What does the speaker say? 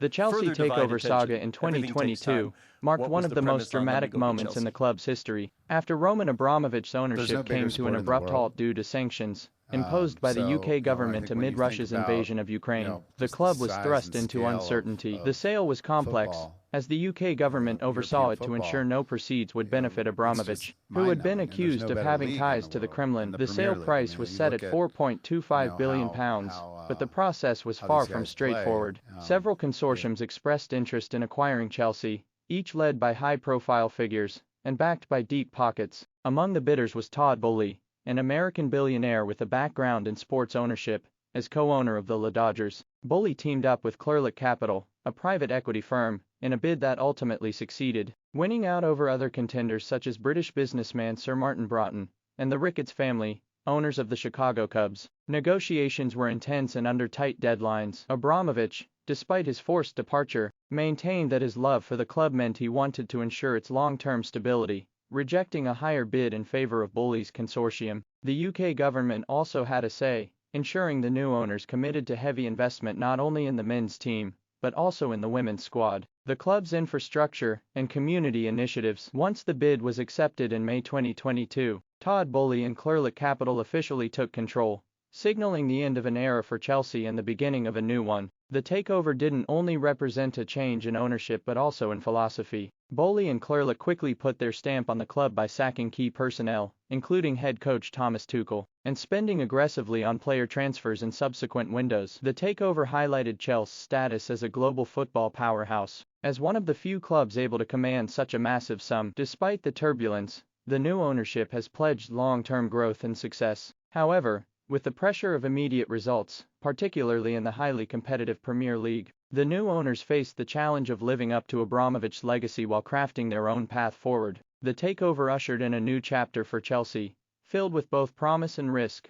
The Chelsea further divide takeover saga attention. in Everything takes 2022 time. marked What one was of the the premise most on let me dramatic go get moments in the Chelsea? club's history, after Roman Abramovich's There's ownership no bigger came to an sport in the abrupt world. halt due to sanctions imposed by the So, UK you know, I government think when amid you think Russia's about, invasion of Ukraine. The just the club was size thrust and into scale uncertainty. The of sale was complex, football, as the UK government oversaw European it to ensure football, no proceeds would benefit it's just Abramovich, who had been mind-numbing, and there's accused no of better having league in ties the to the world Kremlin. than the The Premier sale League. I price mean, was you set look at at, £4.25 billion, how but the process was how far these from guys play. straightforward. Several consortiums expressed interest in acquiring Chelsea, each led by high-profile figures and backed by deep pockets. Among the bidders was Todd Boehly, an American billionaire with a background in sports ownership. As co-owner of the Dodgers, Boehly teamed up with Clearlake Capital, a private equity firm, in a bid that ultimately succeeded, winning out over other contenders such as British businessman Sir Martin Broughton and the Ricketts family, owners of the Chicago Cubs. Negotiations were intense and under tight deadlines. Abramovich, despite his forced departure, maintained that his love for the club meant he wanted to ensure its long-term stability, rejecting a higher bid in favor of Boehly's consortium. The UK government also had a say, ensuring the new owners committed to heavy investment not only in the men's team, but also in the women's squad, the club's infrastructure, and community initiatives. Once the bid was accepted in May 2022, Todd Boehly and Clearlake Capital officially took control, signaling the end of an era for Chelsea and the beginning of a new one. The takeover didn't only represent a change in ownership but also in philosophy. Boehly and Clearlake quickly put their stamp on the club by sacking key personnel, including head coach Thomas Tuchel, and spending aggressively on player transfers in subsequent windows. The takeover highlighted Chelsea's status as a global football powerhouse. As one of the few clubs able to command such a massive sum, despite the turbulence, the new ownership has pledged long-term growth and success. However, with the pressure of immediate results, particularly in the highly competitive Premier League, the new owners faced the challenge of living up to Abramovich's legacy while crafting their own path forward. The takeover ushered in a new chapter for Chelsea, filled with both promise and risk.